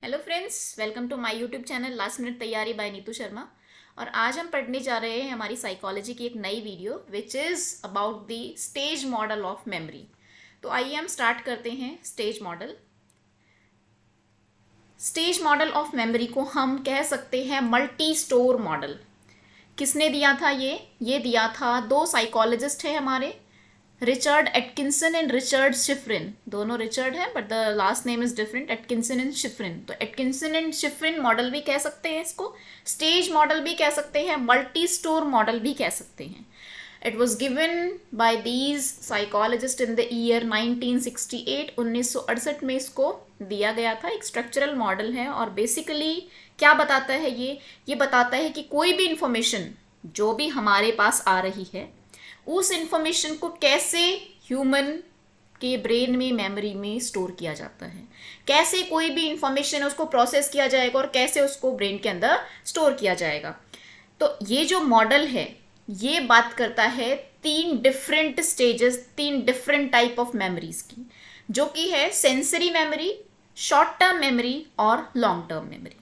Hello friends, welcome to my YouTube channel last minute तैयारी by Neetu Sharma. और आज हम पढ़ने जा रहे हैं हमारी साइकोलॉजी की एक नई video which is about the stage model of memory. तो आइए हम स्टार्ट करते हैं। स्टेज मॉडल ऑफ मेमोरी को हम कह सकते हैं मल्टी स्टोर मॉडल। किसने दिया था ये दिया था दो साइकोलॉजिस्ट हैं हमारे, Richard Atkinson and Richard Shiffrin. दोनों रिचर्ड हैं but the last name is different, Atkinson and Shiffrin. तो एटकिंसन एंड शिफ्रिन मॉडल भी कह सकते हैं इसको, स्टेज मॉडल भी कह सकते हैं, मल्टी स्टोर मॉडल भी कह सकते हैं। It was given by these psychologist in the year 1968। 1968 में इसको दिया गया था। एक स्ट्रक्चरल मॉडल है और बेसिकली क्या बताता है ये बताता है कि कोई भी इंफॉर्मेशन जो भी हमारे पास आ रही है उस इंफॉर्मेशन को कैसे ह्यूमन के ब्रेन में, मेमोरी में स्टोर किया जाता है, कैसे कोई भी इंफॉर्मेशन है उसको प्रोसेस किया जाएगा और कैसे उसको ब्रेन के अंदर स्टोर किया जाएगा। तो ये जो मॉडल है ये बात करता है तीन डिफरेंट स्टेजेस, तीन डिफरेंट टाइप ऑफ मेमोरीज की, जो कि है sensory memory, short term memory और लॉन्ग टर्म मेमोरी।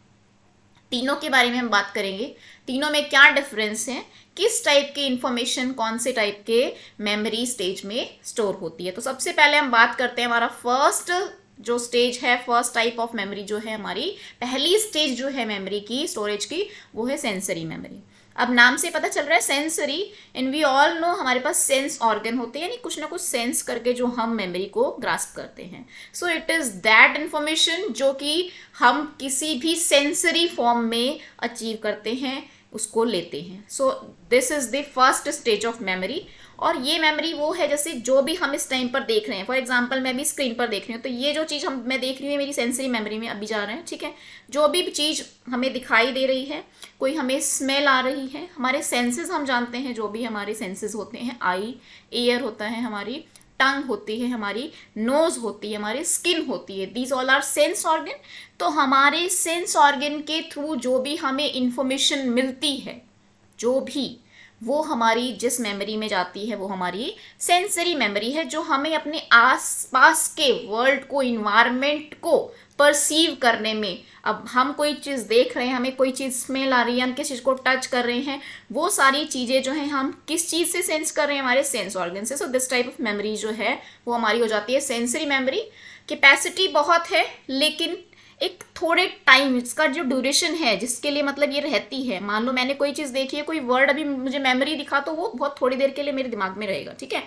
तीनों के बारे में हम बात करेंगे, तीनों में क्या डिफरेंस है, किस टाइप की इंफॉर्मेशन कौन से टाइप के मेमोरी स्टेज में स्टोर होती है। तो सबसे पहले हम बात करते हैं हमारा फर्स्ट जो स्टेज है, फर्स्ट टाइप ऑफ मेमोरी जो है, हमारी पहली स्टेज जो है मेमोरी की, स्टोरेज की, वो है सेंसरी मेमोरी। अब नाम से पता चल रहा है sensory, and we all know हमारे पास सेंस ऑर्गन होते हैं, यानी कुछ ना कुछ सेंस करके जो हम मेमोरी को ग्रास्प करते हैं। So it is that information जो कि हम किसी भी सेंसरी फॉर्म में अचीव करते हैं, उसको लेते हैं। So this is the first stage of memory. और ये मेमोरी वो है जैसे जो भी हम इस टाइम पर देख रहे हैं, फॉर एग्जांपल मैं भी स्क्रीन पर देख रही हूँ, तो ये जो चीज़ मैं देख रही हूँ मेरी सेंसरी मेमोरी में अभी जा रहे हैं, ठीक है। जो भी चीज़ हमें दिखाई दे रही है, कोई हमें स्मेल आ रही है, हमारे सेंसेस हम जानते हैं, जो भी हमारे सेंसेस होते हैं, आई, एयर होता है हमारी, टंग होती है हमारी, नोज होती है हमारी, स्किन होती है, these all are sense organ. तो हमारे सेंस ऑर्गन के थ्रू जो भी हमें इंफॉर्मेशन मिलती है, जो भी वो हमारी जिस मेमोरी में जाती है वो हमारी सेंसरी मेमोरी है, जो हमें अपने आसपास के वर्ल्ड को, इन्वायरमेंट को परसीव करने में, अब हम कोई चीज़ देख रहे हैं, हमें कोई चीज़ स्मेल आ रही है, हम किस चीज़ को टच कर रहे हैं, वो सारी चीज़ें जो हैं हम किस चीज़ से सेंस कर रहे हैं, हमारे सेंस ऑर्गन से। So this type of memory जो है वो हमारी हो जाती है सेंसरी मेमोरी। कैपेसिटी बहुत है लेकिन एक थोड़े टाइम, इसका जो ड्यूरेशन है जिसके लिए मतलब ये रहती है, मान लो मैंने कोई चीज़ देखी है, कोई वर्ड अभी मुझे मेमोरी दिखा, तो वो बहुत थोड़ी देर के लिए मेरे दिमाग में रहेगा, ठीक है,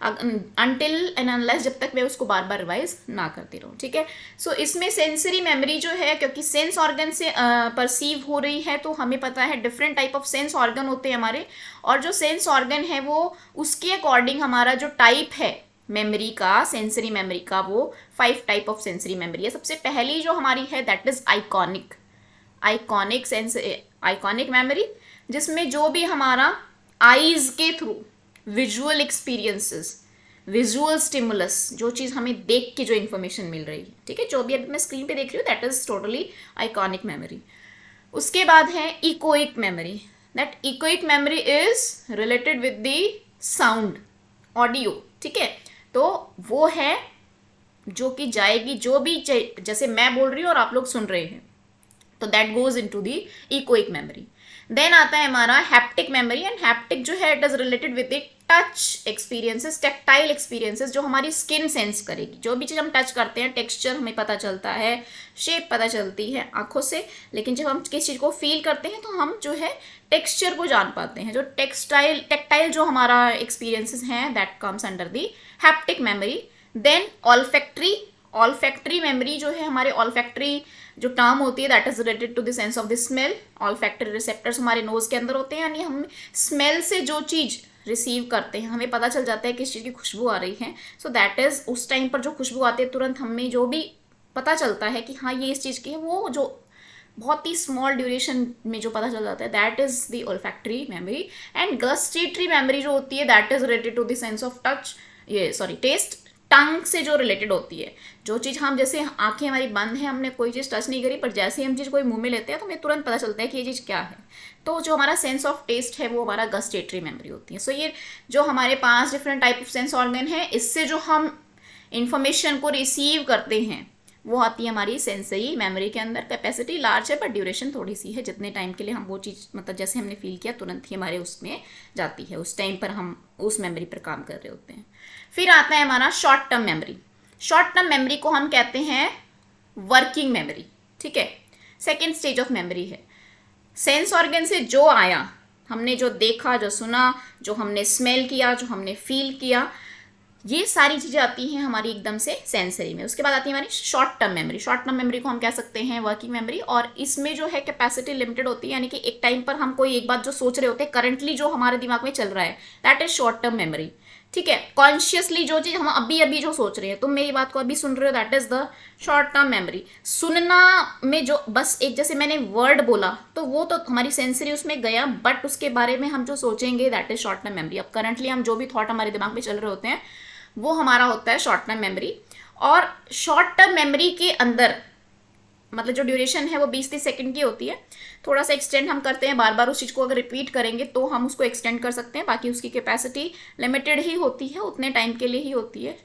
अनटिल एंड अनलेस, जब तक मैं उसको बार बार रिवाइज ना करती रहूँ, ठीक है। सो इसमें सेंसरी मेमोरी जो है, क्योंकि सेंस ऑर्गन से परसीव हो रही है, तो हमें पता है different type of sense organ होते हैं हमारे, और जो सेंस ऑर्गन है वो उसके अकॉर्डिंग हमारा जो टाइप है मेमोरी का, सेंसरी मेमोरी का, वो 5 टाइप ऑफ सेंसरी मेमोरी है। सबसे पहली जो हमारी है दैट इज आइकॉनिक मेमोरी, जिसमें जो भी हमारा आईज के through visual experiences, visual stimulus, जो चीज़ हमें देख के जो इन्फॉर्मेशन मिल रही है, ठीक है, जो भी अभी मैं स्क्रीन पे देख रही हूँ, that is totally iconic memory. उसके बाद है echoic memory. That echoic memory is related with the sound, audio, ठीक है। तो वो है जो कि जाएगी, जो भी जैसे मैं बोल रही हूँ और आप लोग सुन रहे हैं, तो that goes into the echoic memory. Then आता है हमारा हैप्टिक मेमोरी, एंड हैप्टिक जो है it is related with the touch experiences, tactile experiences, जो हमारी स्किन सेंस करेगी, जो भी चीज़ हम टच करते हैं, टेक्सचर हमें पता चलता है, शेप पता चलती है आंखों से, लेकिन जब हम किसी चीज़ को फील करते हैं तो हम जो है टेक्सचर को जान पाते हैं। जो टेक्टाइल जो हमारा एक्सपीरियंसेस हैं, that comes under the haptic memory. Then olfactory memory जो है, हमारे ऑल्फैक्टरी जो टर्म होती है that is related to the sense of the smell. Olfactory receptors हमारे नोज के अंदर होते हैं, यानी हम स्मेल से जो चीज़ रिसीव करते हैं, हमें पता चल जाता है किस चीज़ की खुशबू आ रही है। सो दैट इज, उस टाइम पर जो खुशबू आती है तुरंत हमें जो भी पता चलता है कि हाँ ये इस चीज़ की है, वो जो बहुत ही स्मॉल ड्यूरेशन में जो पता चल जाता है, that is the olfactory memory. And gustatory memory जो होती है that is related to the sense of touch, taste, tongue से जो रिलेटेड होती है। जो चीज़ हम, जैसे आंखें हमारी बंद है, हमने कोई चीज़ टच नहीं करी, पर जैसे ही हम चीज़ कोई मुंह में लेते हैं तो हमें तुरंत पता चलता है कि ये चीज़ क्या है। तो जो हमारा सेंस ऑफ टेस्ट है वो हमारा गस्टेटरी मेमोरी होती है। सो ये जो हमारे 5 different type of sense organ है, इससे जो हम इंफॉर्मेशन को रिसीव करते हैं वो आती है हमारी सेंसरी मेमोरी के अंदर। कैपेसिटी लार्ज है पर ड्यूरेशन थोड़ी सी है, जितने टाइम के लिए हम वो चीज़ मतलब जैसे हमने फील किया तुरंत ही हमारे उसमें जाती है, उस टाइम पर हम उस मेमोरी पर काम कर रहे होते हैं। फिर आता है हमारा short term memory. Short term memory को हम कहते हैं वर्किंग मेमोरी, ठीक है, सेकेंड स्टेज ऑफ मेमोरी है। सेंस ऑर्गन से जो आया, हमने जो देखा, जो सुना, जो हमने स्मेल किया, जो हमने फील किया, ये सारी चीज़ें आती हैं हमारी एकदम से सेंसरी में। उसके बाद आती है हमारी short term memory. Short term memory को हम कह सकते हैं वर्किंग मेमोरी, और इसमें जो है कैपेसिटी लिमिटेड होती है, यानी कि एक टाइम पर हम कोई एक बात जो सोच रहे होते हैं, करंटली जो हमारे दिमाग में चल रहा है, that is short term memory, ठीक है। कॉन्शियसली जो चीज़ हम अभी अभी जो सोच रहे हैं, तुम मेरी बात को अभी सुन रहे हो, that is the short term memory. सुनना में जो बस एक जैसे मैंने वर्ड बोला तो वो तो हमारी सेंसरी उसमें गया, बट उसके बारे में हम जो सोचेंगे that is short term memory. अब करंटली हम जो भी थॉट हमारे दिमाग में चल रहे होते हैं वो हमारा होता है शॉर्ट टर्म मेमोरी। और शॉर्ट टर्म मेमोरी के अंदर मतलब जो ड्यूरेशन है वो 20-30 सेकंड की होती है। थोड़ा सा एक्सटेंड हम करते हैं, बार बार उस चीज़ को अगर रिपीट करेंगे तो हम उसको एक्सटेंड कर सकते हैं, बाकी उसकी कैपेसिटी लिमिटेड ही होती है, उतने टाइम के लिए ही होती है।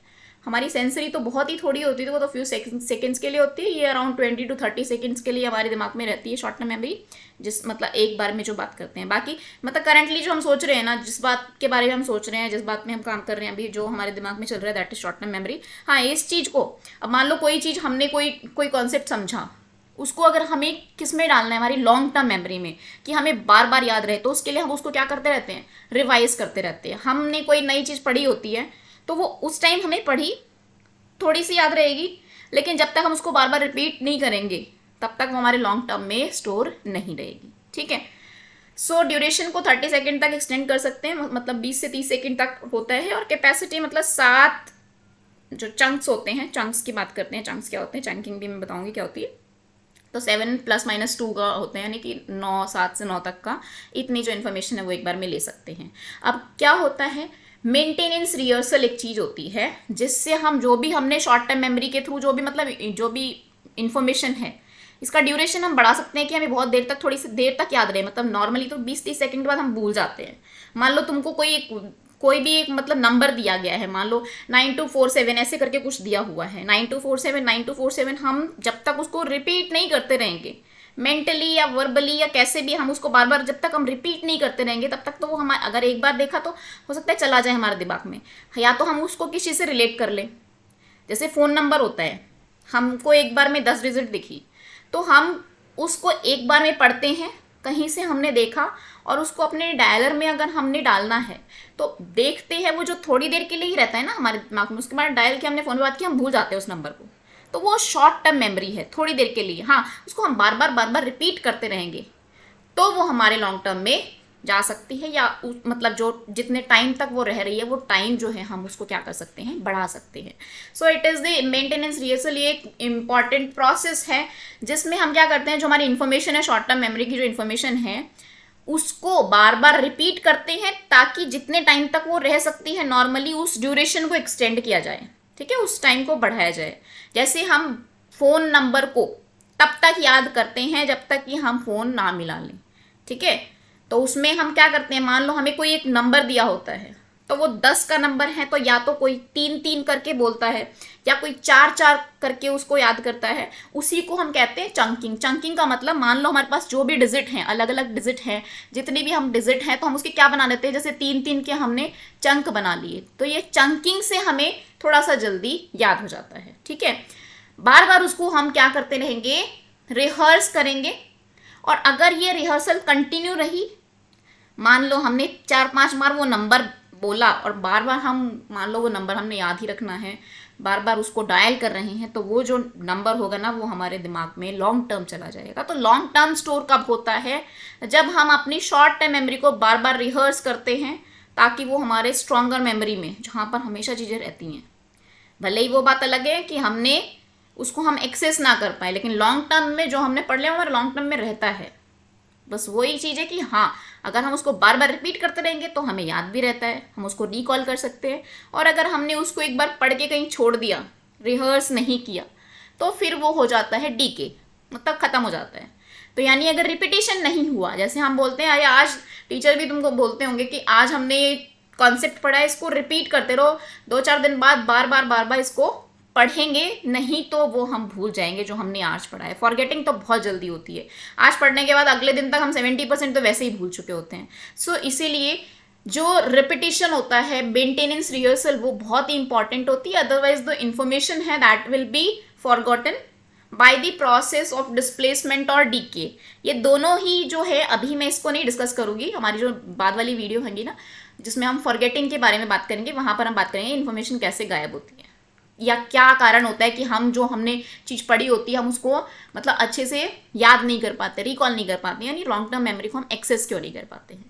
हमारी सेंसरी तो बहुत ही थोड़ी होती थी, वो तो फ्यू सेकंड्स के लिए होती है, ये अराउंड 20 to 30 सेकंड्स के लिए हमारे दिमाग में रहती है शॉर्ट टर्म मेमोरी, जिस मतलब एक बार में जो बात करते हैं। बाकी मतलब करंटली जो हम सोच रहे हैं ना, जिस बात के बारे में हम सोच रहे हैं, जिस बात में हम काम कर रहे हैं अभी, जो हमारे दिमाग में चल रहा है, that is short term memory. हाँ, इस चीज़ को अब मान लो कोई चीज़ हमने कोई कॉन्सेप्ट समझा, उसको अगर हमें किस में डालना है, हमारी लॉन्ग टर्म मेमोरी में, कि हमें बार बार याद रहे, तो उसके लिए हम उसको क्या करते रहते हैं, रिवाइज करते रहते हैं। हमने कोई नई चीज़ पढ़ी होती है तो वो उस टाइम हमने पढ़ी, थोड़ी सी याद रहेगी, लेकिन जब तक हम उसको बार बार रिपीट नहीं करेंगे तब तक वो हमारे लॉन्ग टर्म में स्टोर नहीं रहेगी, ठीक है। सो ड्यूरेशन को 30 सेकेंड तक एक्सटेंड कर सकते हैं, मतलब 20 से 30 सेकेंड तक होता है। और कैपेसिटी मतलब 7 जो चंक्स होते हैं, चंक्स की बात करते हैं, चंक्स क्या होते हैं, चंकिंग भी मैं बताऊंगी क्या होती है। तो 7 + -2 का होता है, यानी कि 7 से 9 तक का, इतनी जो इन्फॉर्मेशन है वो एक बार में ले सकते हैं। अब क्या होता है, मेंटेनेंस रिहर्सल एक चीज़ होती है जिससे हम जो भी हमने शॉर्ट टर्म मेमोरी के थ्रू जो भी मतलब जो भी इंफॉर्मेशन है, इसका ड्यूरेशन हम बढ़ा सकते हैं कि हमें बहुत देर तक, थोड़ी सी देर तक याद रहे। मतलब नॉर्मली तो 20-30 सेकंड के बाद हम भूल जाते हैं। मान लो तुमको कोई भी एक मतलब नंबर दिया गया है, मान लो 9247 ऐसे करके कुछ दिया हुआ है, 9247 हम जब तक उसको रिपीट नहीं करते रहेंगे, मेंटली या वर्बली या कैसे भी, हम उसको बार बार जब तक हम रिपीट नहीं करते रहेंगे तब तक तो वो हम अगर एक बार देखा तो हो सकता है चला जाए हमारे दिमाग में। या तो हम उसको किसी से रिलेट कर लें, जैसे फ़ोन नंबर होता है, हमको एक बार में 10 डिजिट दिखी तो हम उसको एक बार में पढ़ते हैं, कहीं से हमने देखा और उसको अपने डायलर में अगर हमने डालना है तो देखते हैं, वो जो थोड़ी देर के लिए ही रहता है ना हमारे दिमाग में, उसके बाद डायल किया हमने फ़ोन पे बात की, हम भूल जाते हैं उस नंबर को, तो वो शॉर्ट टर्म मेमोरी है, थोड़ी देर के लिए। हाँ, उसको हम बार बार रिपीट करते रहेंगे तो वो हमारे लॉन्ग टर्म में जा सकती है, या मतलब जो जितने टाइम तक वो रह रही है वो टाइम जो है हम उसको क्या कर सकते हैं, बढ़ा सकते हैं। So it is the maintenance rehearsal, ये एक इम्पॉर्टेंट प्रोसेस है जिसमें हम क्या करते हैं, जो हमारी इन्फॉर्मेशन है, शॉर्ट टर्म मेमोरी की जो इन्फॉर्मेशन है उसको बार बार रिपीट करते हैं ताकि जितने टाइम तक वो रह सकती है नॉर्मली उस ड्यूरेशन को एक्सटेंड किया जाए, ठीक है, उस टाइम को बढ़ाया जाए। जैसे हम फ़ोन नंबर को तब तक याद करते हैं जब तक कि हम फ़ोन ना मिला लें, ठीक है। तो उसमें हम क्या करते हैं, मान लो हमें कोई एक नंबर दिया होता है तो वो 10 का नंबर है तो या तो कोई 3-3 करके बोलता है या कोई 4-4 करके उसको याद करता है, उसी को हम कहते हैं चंकिंग। चंकिंग का मतलब मान लो हमारे पास जो भी डिजिट हैं, अलग अलग डिजिट हैं, जितने भी हम डिजिट हैं तो हम उसके क्या बना देते हैं, जैसे 3-3 के हमने चंक बना लिए, तो ये चंकिंग से हमें थोड़ा सा जल्दी याद हो जाता है, ठीक है। बार बार उसको हम क्या करते रहेंगे, रिहर्स करेंगे। और अगर ये रिहर्सल कंटिन्यू रही, मान लो हमने 4-5 बार वो नंबर बोला और बार बार हम, मान लो वो नंबर हमने याद ही रखना है, बार बार उसको डायल कर रहे हैं, तो वो जो नंबर होगा ना वो हमारे दिमाग में लॉन्ग टर्म चला जाएगा। तो लॉन्ग टर्म स्टोर कब होता है, जब हम अपनी शॉर्ट टर्म मेमोरी को बार बार रिहर्स करते हैं ताकि वो हमारे स्ट्रॉन्गर मेमोरी में, जहाँ पर हमेशा चीज़ें रहती हैं, भले ही वो बात अलग है कि हमने उसको हम एक्सेस ना कर पाए, लेकिन लॉन्ग टर्म में जो हमने पढ़ लिया हमारे लॉन्ग टर्म में रहता है। बस वही चीज़ है कि हाँ, अगर हम उसको बार बार रिपीट करते रहेंगे तो हमें याद भी रहता है, हम उसको रिकॉल कर सकते हैं। और अगर हमने उसको एक बार पढ़ के कहीं छोड़ दिया, रिहर्स नहीं किया, तो फिर वो हो जाता है डीके, मतलब ख़त्म हो जाता है। तो यानी अगर रिपीटेशन नहीं हुआ, जैसे हम बोलते हैं, अरे आज टीचर भी तुमको बोलते होंगे कि आज हमने ये कॉन्सेप्ट पढ़ा है, इसको रिपीट करते रहो, 2-4 दिन बाद बार बार इसको पढ़ेंगे, नहीं तो वो हम भूल जाएंगे जो हमने आज पढ़ा है। फॉरगेटिंग तो बहुत जल्दी होती है, आज पढ़ने के बाद अगले दिन तक हम 70% तो वैसे ही भूल चुके होते हैं। सो इसीलिए जो रिपीटिशन होता है, मेंटेनेंस, रिहर्सल, वो बहुत ही इंपॉर्टेंट होती है। अदरवाइज द इंफॉर्मेशन है that will be forgotten by the process of displacement और डीके। ये दोनों ही जो है, अभी मैं इसको नहीं डिस्कस करूंगी, हमारी जो बाद वाली वीडियो होगी ना जिसमें हम फॉरगेटिंग के बारे में बात करेंगे, वहां पर हम बात करेंगे इन्फॉर्मेशन कैसे गायब होती है या क्या कारण होता है कि हम जो हमने चीज़ पढ़ी होती है हम उसको मतलब अच्छे से याद नहीं कर पाते, रिकॉल नहीं कर पाते, यानी लॉन्ग टर्म मेमोरी को हम एक्सेस क्यों नहीं कर पाते हैं।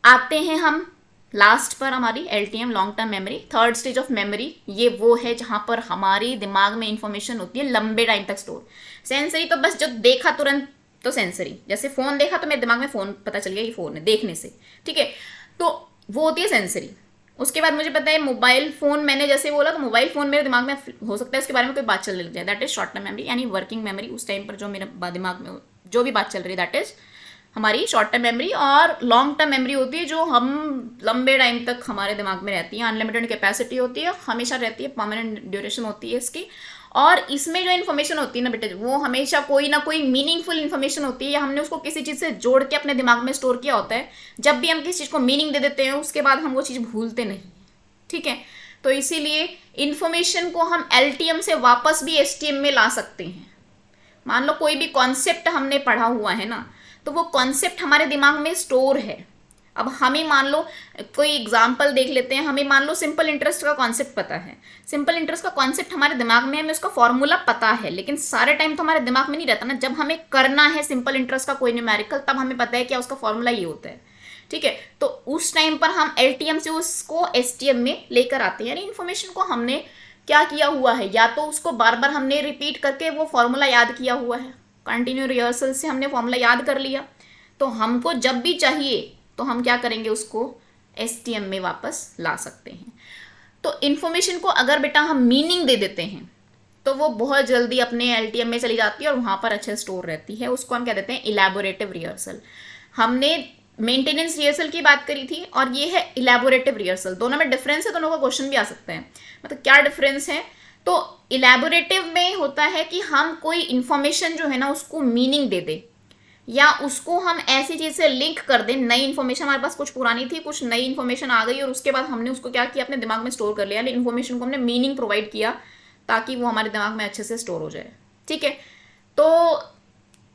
आते हैं हम लास्ट पर, हमारी LTM, long term memory, third stage of memory. ये वो है जहां पर हमारी दिमाग में इंफॉर्मेशन होती है लंबे टाइम तक स्टोर। सेंसरी तो बस जो देखा तुरंत तो सेंसरी, जैसे फोन देखा तो मेरे दिमाग में फोन पता चल गया ये फोन है देखने से, ठीक है, तो वो होती है सेंसरी। उसके बाद मुझे पता है मोबाइल फोन, मैंने जैसे बोला तो मोबाइल फोन मेरे दिमाग में हो सकता है उसके बारे में कोई बात चलने लग जाए, that is short term memory, यानी वर्किंग मेमोरी। उस टाइम पर जो मेरे दिमाग में जो भी बात चल रही है दैट इज हमारी शॉर्ट टर्म मेमोरी। और लॉन्ग टर्म मेमोरी होती है जो हम लंबे टाइम तक हमारे दिमाग में रहती है, अनलिमिटेड कैपेसिटी होती है, हमेशा रहती है, परमानेंट ड्यूरेशन होती है इसकी। और इसमें जो इन्फॉर्मेशन होती है ना बेटे, वो हमेशा कोई ना कोई मीनिंगफुल इन्फॉर्मेशन होती है, या हमने उसको किसी चीज़ से जोड़ के अपने दिमाग में स्टोर किया होता है। जब भी हम किसी चीज़ को मीनिंग दे देते हैं उसके बाद हम वो चीज़ भूलते नहीं, ठीक है। तो इसीलिए इन्फॉर्मेशन को हम LTM से वापस भी STM में ला सकते हैं। मान लो कोई भी कॉन्सेप्ट हमने पढ़ा हुआ है ना, तो वो कॉन्सेप्ट हमारे दिमाग में स्टोर है। अब हमें मान लो कोई एग्जांपल देख लेते हैं, हमें मान लो सिंपल इंटरेस्ट का कॉन्सेप्ट पता है, सिंपल इंटरेस्ट का कॉन्सेप्ट हमारे दिमाग में है, हमें उसका फॉर्मूला पता है, लेकिन सारे टाइम तो हमारे दिमाग में नहीं रहता ना। जब हमें करना है सिंपल इंटरेस्ट का कोई न्यूमेरिकल, तब हमें पता है क्या उसका फॉर्मूला ये होता है, ठीक है। तो उस टाइम पर हम LTM से उसको STM में लेकर आते हैं, यानी इन्फॉर्मेशन को हमने क्या किया हुआ है, या तो उसको बार बार हमने रिपीट करके वो फॉर्मूला याद किया हुआ है, कंटिन्यू रिहर्सल से हमने फॉर्मूला याद कर लिया, तो हमको जब भी चाहिए तो हम क्या करेंगे, उसको STM में वापस ला सकते हैं। तो इन्फॉर्मेशन को अगर बेटा हम मीनिंग दे देते हैं तो वो बहुत जल्दी अपने LTM में चली जाती है और वहाँ पर अच्छे स्टोर रहती है। उसको हम क्या देते हैं, इलैबोरेटिव रिहर्सल। हमने मेंटेनेंस रिहर्सल की बात करी थी और ये है इलैबोरेटिव रिहर्सल। दोनों में डिफरेंस है, दोनों का क्वेश्चन भी आ सकता है, मतलब क्या डिफरेंस है। तो इलैबोरेटिव में होता है कि हम कोई इन्फॉर्मेशन जो है ना उसको मीनिंग दे दे, या उसको हम ऐसी चीज़ से लिंक कर दें, नई इन्फॉर्मेशन हमारे पास कुछ पुरानी थी, कुछ नई इन्फॉर्मेशन आ गई और उसके बाद हमने उसको क्या किया, अपने दिमाग में स्टोर कर लिया, यानी इन्फॉर्मेशन को हमने मीनिंग प्रोवाइड किया ताकि वो हमारे दिमाग में अच्छे से स्टोर हो जाए, ठीक है। तो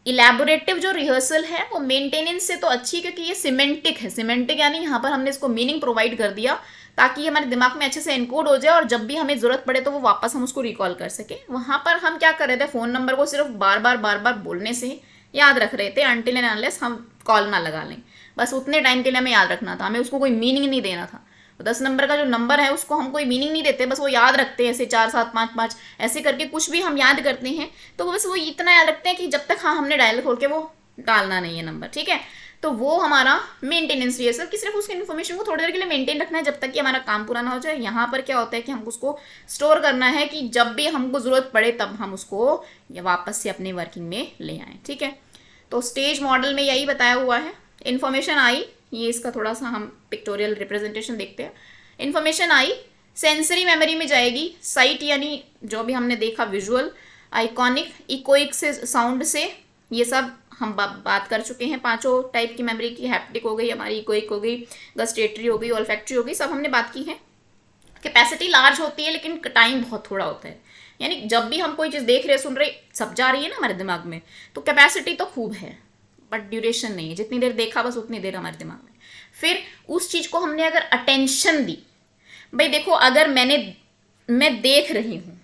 इलैबोरेटिव जो रिहर्सल है वो मेंटेनेंस से तो अच्छी, क्योंकि ये सिमेंटिक है। सिमेंटिक यानी यहाँ पर हमने इसको मीनिंग प्रोवाइड कर दिया ताकि हमारे दिमाग में अच्छे से एनकोड हो जाए और जब भी हमें जरूरत पड़े तो वो वापस हम उसको रिकॉल कर सके। वहाँ पर हम क्या कर रहे थे, फ़ोन नंबर को सिर्फ बार बार बोलने से याद रख रहे थे, अनटिल एंड अनलेस हम कॉल ना लगा लें, बस उतने टाइम के लिए हमें याद रखना था, हमें उसको कोई मीनिंग नहीं देना था। 10 नंबर का जो नंबर है उसको हम कोई मीनिंग नहीं देते, बस वो याद रखते हैं, ऐसे 4 7 5 5 ऐसे करके कुछ भी हम याद करते हैं, तो बस वो इतना याद रखते हैं कि जब तक हाँ हमने डायल खोल के वो डालना नहीं है नंबर, ठीक है। तो वो हमारा मेंटेनेंस रिहर्सल कि सिर्फ उसकी इन्फॉर्मेशन को थोड़ी देर के लिए मेंटेन रखना है जब तक कि हमारा काम पूरा ना हो जाए। यहाँ पर क्या होता है कि हमको उसको स्टोर करना है कि जब भी हमको ज़रूरत पड़े तब हम उसको वापस से अपने वर्किंग में ले आएँ, ठीक है। तो स्टेज मॉडल में यही बताया हुआ है। इन्फॉर्मेशन आई, ये इसका थोड़ा सा हम पिक्टोरियल रिप्रेजेंटेशन देखते हैं। इन्फॉर्मेशन आई, सेंसरी मेमोरी में जाएगी, साइट यानी जो भी हमने देखा विजुअल, आइकॉनिक, इकोइक से साउंड से, ये सब हम बात कर चुके हैं। 5 टाइप की मेमोरी की, हैप्टिक हो गई हमारी, इकोइक हो गई, गस्टेटरी हो गई, ओल्फैक्टरी हो गई, सब हमने बात की है। कैपेसिटी लार्ज होती है लेकिन टाइम बहुत थोड़ा होता है, यानी जब भी हम कोई चीज़ देख रहे सुन रहे सब जा रही है ना हमारे दिमाग में, तो कैपेसिटी तो खूब है बट ड्यूरेशन नहीं है। जितनी देर देखा बस उतनी देर हमारे दिमाग में। फिर उस चीज़ को हमने अगर अटेंशन दी, भाई देखो अगर मैं देख रही हूँ,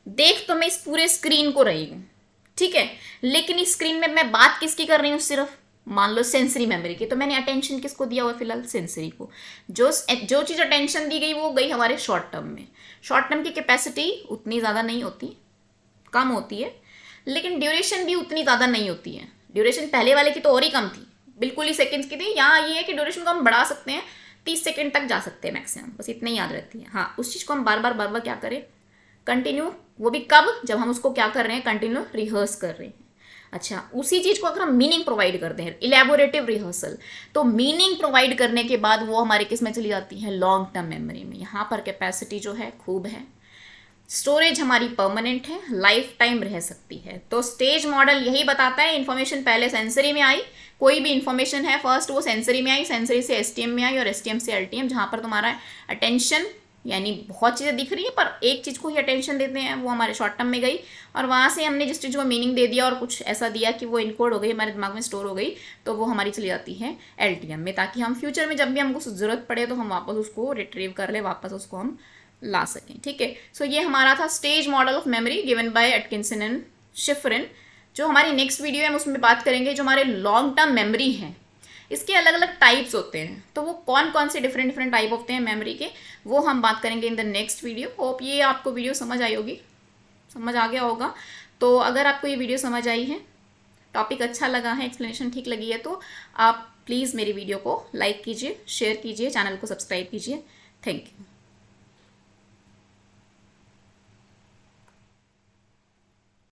देख तो मैं इस पूरे स्क्रीन को रही हूँ, ठीक है, लेकिन इस स्क्रीन में मैं बात किसकी कर रही हूँ, सिर्फ मान लो सेंसरी मेमोरी की, तो मैंने अटेंशन किसको दिया हुआ है, फिलहाल सेंसरी को। जो चीज़ अटेंशन दी गई वो गई हमारे शॉर्ट टर्म में। शॉर्ट टर्म की कैपेसिटी उतनी ज़्यादा नहीं होती, कम होती है, लेकिन ड्यूरेशन भी उतनी ज़्यादा नहीं होती है। ड्यूरेशन पहले वाले की तो और ही कम थी, बिल्कुल ही सेकेंड्स की थी। यहाँ ये है कि ड्यूरेशन को हम बढ़ा सकते हैं, 30 सेकेंड तक जा सकते हैं मैक्सिमम, बस इतना ही याद रहती है। हाँ, उस चीज़ को हम बार बार क्या करें, कंटिन्यू, वो भी कब, जब हम उसको क्या कर रहे हैं, कंटिन्यू रिहर्स कर रहे हैं। अच्छा, उसी चीज़ को अगर हम मीनिंग प्रोवाइड करते हैं, इलैबोरेटिव रिहर्सल, तो मीनिंग प्रोवाइड करने के बाद वो हमारे किस में चली जाती है, लॉन्ग टर्म मेमोरी में। यहाँ पर कैपेसिटी जो है खूब है, स्टोरेज हमारी परमानेंट है, लाइफ टाइम रह सकती है। तो स्टेज मॉडल यही बताता है, इन्फॉर्मेशन पहले सेंसरी में आई, कोई भी इन्फॉर्मेशन है फर्स्ट वो सेंसरी में आई, सेंसरी से एसटीएम में आई और एसटीएम से एलटीएम, जहाँ पर तुम्हारा अटेंशन यानी बहुत चीज़ें दिख रही है पर एक चीज़ को ही अटेंशन देते हैं, वो हमारे शॉर्ट टर्म में गई और वहाँ से हमने जिस चीज़ को मीनिंग दे दिया और कुछ ऐसा दिया कि वो इनकोड हो गई, हमारे दिमाग में स्टोर हो गई, तो वो हमारी चली जाती है एलटीएम में, ताकि हम फ्यूचर में जब भी हमको ज़रूरत पड़े तो हम वापस उसको रिट्रीव कर ले, वापस उसको हम ला सकें। ठीक है, सो ये हमारा था stage model of memory given by Atkinson and Shiffrin. जो हमारी नेक्स्ट वीडियो है हम उसमें बात करेंगे जो हमारे लॉन्ग टर्म मेमोरी हैं, इसके अलग अलग टाइप्स होते हैं, तो वो कौन कौन से डिफरेंट डिफरेंट टाइप होते हैं मेमोरी के, वो हम बात करेंगे in the next video. Hope ये आपको वीडियो समझ आई होगी, समझ आ गया होगा। तो अगर आपको ये वीडियो समझ आई है, टॉपिक अच्छा लगा है, एक्सप्लेनेशन ठीक लगी है, तो आप प्लीज़ मेरी वीडियो को लाइक कीजिए, शेयर कीजिए, चैनल को सब्सक्राइब कीजिए। Thank you.